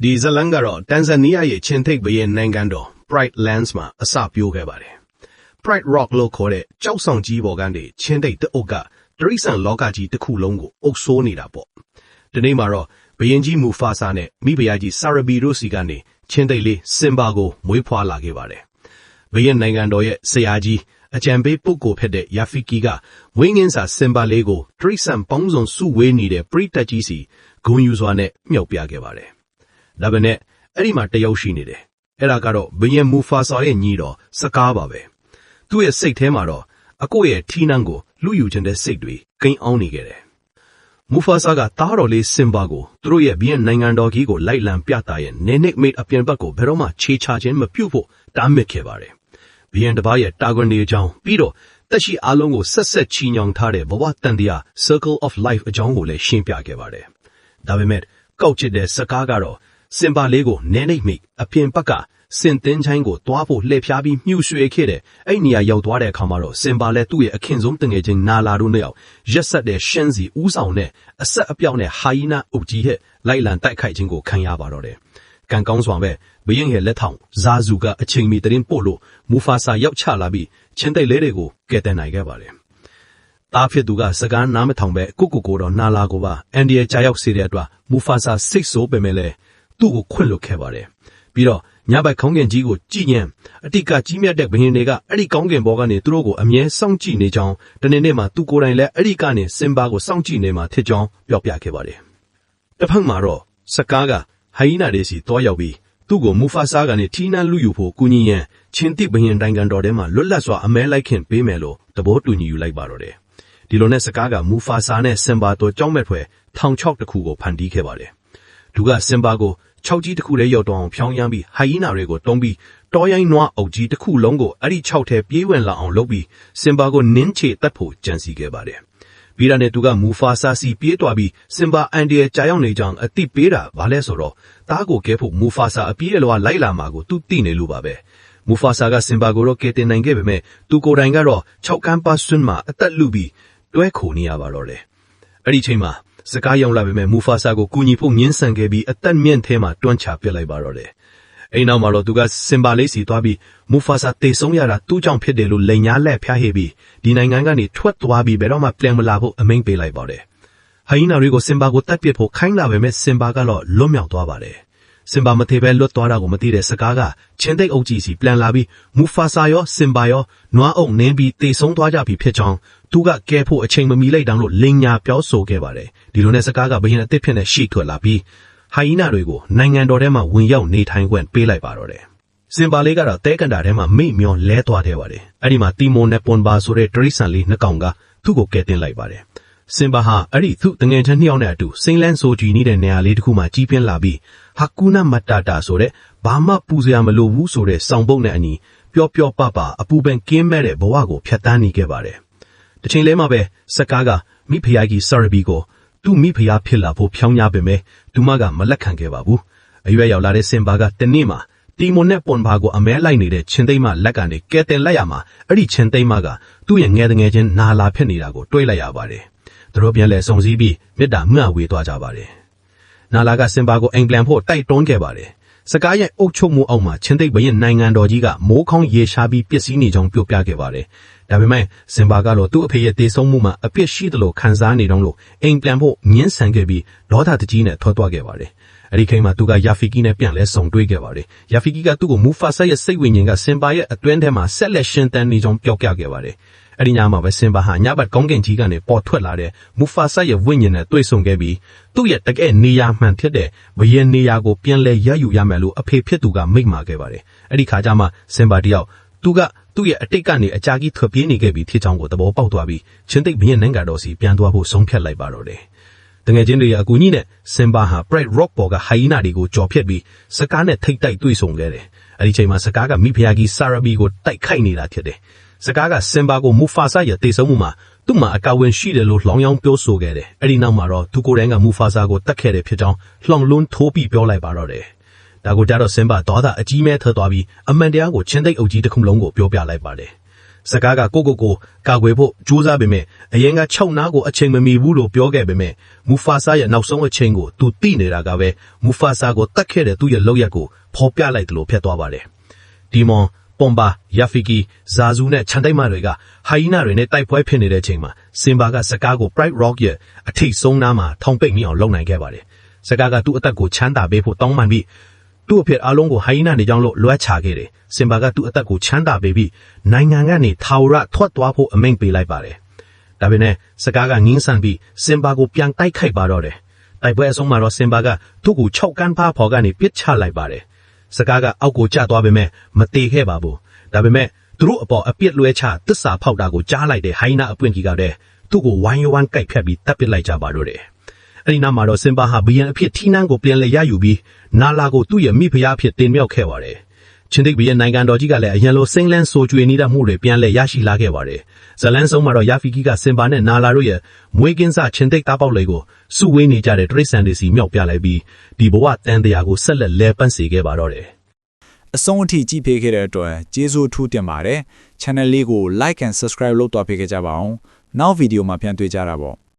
ဒီဇလန်ကတော့တန်ဇာနီးယားရဲ့ချင်းထိပ်ဘရင်နိုင်ငံတော် Pride Lands မှာအစပြိုးခဲ့ပါတယ်။ Pride Rock လို့ခေါ်တဲ့ကြောက်ဆောင်ကြီးပေါ်ကနေချင်းထိပ်တအုပ်ကတရိษံလောကကြီးတစ်ခုလုံးကိုအုပ်ဆိုးနေတာပေါ့။ဒီနေ့မှာတော့ဘရင်ကြီးမူဖာဆာနဲ့မိဖုရားကြီးဆာရဘီတို့စီကနေချင်းထိပ်လေးစင်ဘာကိုမွေးဖွားလာခဲ့ပါတယ်။ဘရင်နိုင်ငံတော်ရဲ့ဆရာကြီးအကြံပေးပုဂ္ဂိုလ်ဖြစ်တဲ့ယာဖီကီကဝင်းငင်းစာစင်ဘာလေးကိုတရိษံပေါင်းစုံစုဝေးနေတဲ့ပရိသတ်ကြီးစီဂုဏ်ယူစွာနဲ့မြှောက်ပြခဲ့ပါတယ်။ဒါပေမဲ့အဲ့ဒီမှာတယောက်ရှိနေတယ်။အဲ့ဒါကတော့ဘရင်မူဖာဆာရဲ့ညီတော်စကားပါပဲ။သူ့ရဲ့စိတ်ထဲမှာတော့အကိုရဲ့ထီးနှံကိုလူယူခြင်းတဲ့စိတ်တွေကိန်းအောင်နေခဲ့တယ်။မူဖာဆာကတားတော်လေးစင်ဘာကိုသူတို့ရဲ့ဘရင်နိုင်ငံတော်ကြီးကိုလိုက်လံပြသရဲ့နေနိတ်မိတ်အပြင်ဘက်ကိုဘယ်တော့မှခြေချခြင်းမပြုတ်ဖို့တားမြစ်ခဲ့ပါတယ်။ဘရင်တစ်ပါးရဲ့တာဝန်တွေအကြောင်းပြီးတော့တက်ရှိအားလုံးကိုဆက်ဆက်ချီညောင်ထားတဲ့ဘဝတန်တရား Circle of Life အကြောင်းကိုလည်းရှင်းပြခဲ့ပါတယ်။ဒါပေမဲ့ကောက်ချစ်တဲ့စကားကတော့စင်ဘာလေးကိုနဲနိတ်မိတ်အပြင်ဘက်ကစင်တင်းချိုင်းကိုတွားဖို့လှည့်ဖျားပြီးမြှူရွှေခဲ့တဲ့အဲ့နေရာရောက်သွားတဲ့အခါမှာတော့စင်ဘာလည်းသူ့ရဲ့အခင်ဆုံးတငယ်ချင်းနာလာတို့နဲ့ရောက်ရက်ဆက်တဲ့ရှင်းစီဦးဆောင်နဲ့အဆက်အပြောင်းနဲ့ဟာယီနာအုပ်ကြီးဟဲ့လိုက်လံတိုက်ခိုက်ခြင်းကိုခံရပါတော့တယ်။ကံကောင်းစွာပဲဘရင်ရဲ့လက်ထောင်ဇာဇူကအချိန်မီတရင်ပို့လို့မူဖာဆာရောက်ချလာပြီးချင်းတိတ်လေးတွေကိုကယ်တင်နိုင်ခဲ့ပါတယ်။တားဖြစ်သူကစကားနားမထောင်ပဲကိုတော့နာလာကိုပါအန်ဒီရဲ့ကြာရောက်စေတဲ့အတွက်မူဖာဆာစိတ်ဆိုးပေမဲ့လည်းသူ့ကိုခွင့်လွှတ်ခဲ့ပါတယ်။ပြီးတော့ညဘက်ခေါင်းကင်ကြီးကိုကြည်ညံအတိတ်ကကြီးမြတ်တဲ့ဘရင်တွေကအဲ့ဒီကောင်းကင်ဘောကနေသူတို့ကိုအမြဲစောင့်ကြည့်နေကြောင်းတနေ့နေ့မှာသူကိုယ်တိုင်လည်းအဲ့ဒီကနေစင်ဘာကိုစောင့်ကြည့်နေမှာဖြစ်ကြောင်းပြောပြခဲ့ပါတယ်။တစ်ဖက်မှာတော့စကားကဟိုင်းနာဒေစီတောရောက်ပြီးသူ့ကိုမူဖာဆာကနေထီးနှံလူယူဖို့ကူညီရန်ချင်းတိဘရင်နိုင်ငံတော်ထဲမှာလွတ်လပ်စွာအမဲလိုက်ခင်ပေးမယ်လို့တဘောတူညီယူလိုက်ပါတော့တယ်။ဒီလိုနဲ့စကားကမူဖာဆာနဲ့စင်ဘာတို့ကြောင်းမဲ့ဖွယ်ထောင်ချောက်တစ်ခုကိုဖန်တီးခဲ့ပါတယ်။သူကစင်ဘာကိုချောက်ကြီးတစ်ခုလေးရောက်တော့အောင်ဖြောင်းရမ်းပြီးဟိုင်းနာတွေကိုတုံးပြီးတောရိုင်းနွားအုပ်ကြီးတစ်ခုလုံးကိုအဲ့ဒီချောက်ထဲပြေးဝင်လာအောင်လုပ်ပြီးစင်ဘာကိုနင်းချေတက်ဖို့ကြံစီခဲ့ပါတယ်။ပြီးတော့နဲ့သူကမူဖာဆာစီပြေးသွားပြီးစင်ဘာအန်ဒီရဲ့ကြာရောက်နေကြောင်းအတိပေးတာဘာလဲဆိုတော့တားကိုကဲဖို့မူဖာဆာအပြေးအလွှာလိုက်လာမှာကိုသူသိနေလို့ပါပဲ။မူဖာဆာကစင်ဘာကိုတော့ကဲတင်နိုင်ခဲ့ပေမဲ့သူကိုယ်တိုင်ကတော့6ကန်းပါဆွန်းမှာအသက်လူပြီးတွဲခိုနေရပါတော့တယ်။အဲ့ဒီချိန်မှာစကားရောက်လာပေမဲ့မူဖာဆာကိုကူညီဖို့ငင်းဆန်ခဲ့ပြီးအသက်မြင့်ထဲမှာတွန်းချပစ်လိုက်ပါတော့တယ်။အိမ်နောက်မှာတော့သူကစင်ဘာလေးစီသွားပြီးမူဖာဆာတေဆုံးရတာသူ့ကြောင့်ဖြစ်တယ်လို့လိန်ညာလက်ဖျားဟေပြီးဒီနိုင်ငံကနေထွက်သွားပြီးဘယ်တော့မှပြန်မလာဖို့အမိန့်ပေးလိုက်ပါတယ်။ဟိုင်းနာရီကိုစင်ဘာကိုတတ်ပစ်ဖို့ခိုင်းလာပေမဲ့စင်ဘာကတော့လွတ်မြောက်သွားပါတယ်။စင်ဘာမသေးပဲလွတ်သွားတာကိုမသိတဲ့စကားကချင်းတိတ်အုပ်ကြီးစီပြန်လာပြီးမူဖာဆာရောစင်ဘာရောနွားအုပ်နင်းပြီးတေဆုံးသွားကြပြီဖြစ်ကြောင်းသူကကဲဖို့အချိန်မမီလိုက်တောင်လို့လိန်ညာပြောဆိုခဲ့ပါတယ်။ဒီလိုနဲ့စကားကဘရင်အစ်စ်ဖြစ်နေရှိထွက်လာပြီးဟိုင်းနာတွေကိုနိုင်ငံတော်ထဲမှာဝင်ရောက်နေထိုင်ခွင့်ပေးလိုက်ပါတော့တယ်။စင်ဘာလေးကတော့တဲကန်တာထဲမှာမိမျောလဲသွားခဲ့ပါတယ်။အဲ့ဒီမှာတီမိုနဲ့ပွန်ဘာဆိုတဲ့တရိษံလေးနှစ်ကောင်ကသူ့ကိုကယ်တင်လိုက်ပါတယ်။စင်ဘာဟာအဲ့ဒီသူ့တငယ်ချင်းနှစ်ယောက်နဲ့အတူစိန်လန်းဆိုကြည်နေတဲ့နေရာလေးတစ်ခုမှာကြီးပြင်းလာပြီးဟာကူနာမတတာဆိုတဲ့ဘာမှပူစရာမလိုဘူးဆိုတဲ့စောင်ပုတ်နဲ့အညီပျော့ပျော့ပပအပူပင်ကင်းမဲ့တဲ့ဘဝကိုဖျက်ဆီးနေခဲ့ပါတယ်။တစ်ချိန်လဲမှာပဲစကားကမိဖုရားကြီးဆာရဘီကိုသူ့မိဖုရားဖြစ်လာဖို့ဖြောင်းရပေမဲ့သူမကမလက်ခံခဲ့ပါဘူး။အရွယ်ရောက်လာတဲ့စင်ဘာကတနေ့မှာတီမိုနဲ့ပွန်ဘာကိုအမဲလိုက်နေတဲ့ချင်းသိမ်းမလက်ကနေကဲတင်လိုက်ရမှာအဲ့ဒီချင်းသိမ်းမကသူ့ရဲ့ငယ်ငယ်ချင်းနာလာဖြစ်နေတာကိုတွေးလိုက်ရပါတယ်။သူတို့ပြန်လဲစုံစည်းပြီးမေတ္တာမျှဝေသွားကြပါတယ်။နာလာကစင်ဘာကိုအိမ်ပြန်ဖို့တိုက်တွန်းခဲ့ပါတယ်။စကားရဲ့အုပ်ချုပ်မှုအောက်မှာချင်းသိမ်းဘရင်နိုင်ငံတော်ကြီးကမိုးခေါင်းရေရှားပြီးပျက်စီးနေကြောင်းပြောပြခဲ့ပါတယ်။ဒါပေမဲ့စင်ဘာကတော့သူ့အဖေရဲ့တေဆုံးမှုမှာအပြစ်ရှိတယ်လို့ခံစားနေတော့လို့အိမ်ပြန်ဖို့ငင်းဆန်ခဲ့ပြီးဒေါသတကြီးနဲ့ထွက်သွားခဲ့ပါတယ်။အဲ့ဒီချိန်မှာသူကယာဖီကီနဲ့ပြန်လဲဆုံတွေ့ခဲ့ပါတယ်။ယာဖီကီကသူ့ကိုမူဖာဆာရဲ့စိတ်ဝိညာဉ်ကစင်ဘာရဲ့အတွင်းထဲမှာဆက်လက်ရှင်သန်နေကြောင်းပြောပြခဲ့ပါတယ်။အဲ့ဒီညမှာပဲစင်ဘာဟာညဘက်ကောင်းကင်ကြီးကနေပေါ်ထွက်လာတဲ့မူဖာဆာရဲ့ဝိညာဉ်နဲ့တွေ့ဆုံခဲ့ပြီးသူ့ရဲ့တကယ်နေရာမှန်ဖြစ်တဲ့ဘရင်နေရာကိုပြန်လဲရယူရမယ်လို့အဖေဖြစ်သူကမိန့်မာခဲ့ပါတယ်။အဲ့ဒီခါကျမှစင်ဘာတယောက်သူကသူ့ရဲ့အတိတ်ကနေအကြာကြီးထွက်ပြေးနေခဲ့ပြီးဖြစ်ကြောင်းကိုသဘောပေါက်သွားပြီးချင်းသိပ်ဘရင်နိုင်ငံတော်စီပြန်သွားဖို့ဆုံးဖြတ်လိုက်ပါတော့တယ်။တငယ်ချင်းတွေရဲ့အကူအညီနဲ့စင်ဘာဟာ Pride Rock ပေါ်ကဟိုင်းနာတွေကိုကြော်ဖြတ်ပြီးစကားနဲ့ထိတ်တိုက်တွေ့ဆုံခဲ့တယ်။အဲဒီချိန်မှာစကားကမိဖုရားကြီးဆာရဘီကိုတိုက်ခိုက်နေတာဖြစ်တယ်။စကားကစင်ဘာကိုမူဖာဆာရဲ့တေဆုံးမှုမှာသူ့မှာအကာအကွယ်ရှိတယ်လို့လောင်ယောင်ပြောဆိုခဲ့တယ်။အဲဒီနောက်မှာတော့သူကိုယ်တိုင်ကမူဖာဆာကိုတတ်ခဲ့တယ်ဖြစ်ကြောင်းလှောင်လွန်းထိုးပြီးပြောလိုက်ပါတော့တယ်။ဒါကိုကြတော့စင်ဘာဒေါသအကြီးမဲထွက်သွားပြီးအမှန်တရားကိုချင်းသိပ်အုပ်ကြီးတစ်ခုလုံးကိုပြောပြလိုက်ပါတယ်။ စကားကကိုကာကွယ်ဖို့ကြိုးစားပေမဲ့အရင်က6နားကိုအချိန်မမီဘူးလို့ပြောခဲ့ပေမဲ့မူဖာဆာရဲ့နောက်ဆုံးအချိန်ကိုသူသိနေတာကပဲမူဖာဆာကိုတတ်ခဲ့တဲ့သူ့ရဲ့လောက်ရက်ကိုဖော်ပြလိုက်တယ်လို့ဖြစ်သွားပါတယ်ဒီမွန်ပွန်ဘာယာဖီကီဇာဇူနဲ့ချန်တိုက်မတွေကဟိုင်နာတွေနဲ့တိုက်ပွဲဖြစ်နေတဲ့အချိန်မှာစင်ဘာကစကားကို Pride Rock ရဲ့အထိတ်ဆုံးနားမှာထောင်ပိတ်မိအောင်လုပ်နိုင်ခဲ့ပါတယ်စကားကသူ့အသက်ကိုချမ်းသာပေးဖို့တောင်းပန်ပြီးသူ့အဖြစ်အလုံးကိုဟိုင်နာနေကြောင်းလို့လွှဲချခဲ့တယ်စင်ဘာကသူ့အသက်ကိုချမ်းသာပေးပြီးနိုင်ငံကနေထာဝရထွက်သွားဖို့အမိန့်ပေးလိုက်ပါတယ်ဒါပေမဲ့စကားကငင်းဆန်ပြီးစင်ဘာကိုပြန်တိုက်ခိုက်ပါတော့တယ်တိုက်ပွဲအဆုံးမှာတော့စင်ဘာကသူ့ကို6ကန်းဖားဖော်ကနေပစ်ချလိုက်ပါတယ်စကားကအောက်ကိုကျသွားပေမဲ့မတေခဲ့ပါဘူးဒါပေမဲ့သူတို့အပေါ်အပြစ်လွှဲချတစ္ဆာဖောက်တာကိုကြားလိုက်တဲ့ဟိုင်နာအပွင့်ကြီးကတည်းသူ့ကိုဝိုင်းဝန်းကိုက်ဖြတ်ပြီးတပ်ပစ်လိုက်ကြပါတော့တယ်အဲ့ဒီနောက်မှာတော့စင်ဘာဟာဘီယန်အဖြစ်ထီနန်းကိုပြန်လဲရယူပြီးနာလာကိုသူ့ရဲ့မိဖုရားအဖြစ်တင်မြှောက်ခဲ့ပါတယ်ချင်းတိတ်ဘီယန်နိုင်ငံတော်ကြီးကလည်းအရင်လိုစိမ့်လန်းဆိုကြွေနေတဲ့မှုတွေပြန်လဲရရှိလာခဲ့ပါတယ်ဇလန်းဆုံးမှာတော့ယာဖီကီကစင်ဘာနဲ့နာလာတို့ရဲ့မွေးကင်းစချင်းတိတ်သားပေါက်လေးကိုစုဝေးနေကြတဲ့တရိတ်ဆန်တွေစီမြောက်ပြလိုက်ပြီးဒီဘဝတန်တရားကိုဆက်လက်လဲပန့်စေခဲ့ပါတော့တယ်အဆုံးအထိကြည့်ပေးခဲ့တဲ့အတွက်ကျေးဇူးထူးတင်ပါတယ် channel လေးကို like and subscribe လုပ်တော့ပေးကြပါအောင်နောက်ဗီဒီယိုမှာပြန်တွေ့ကြတာပေါ့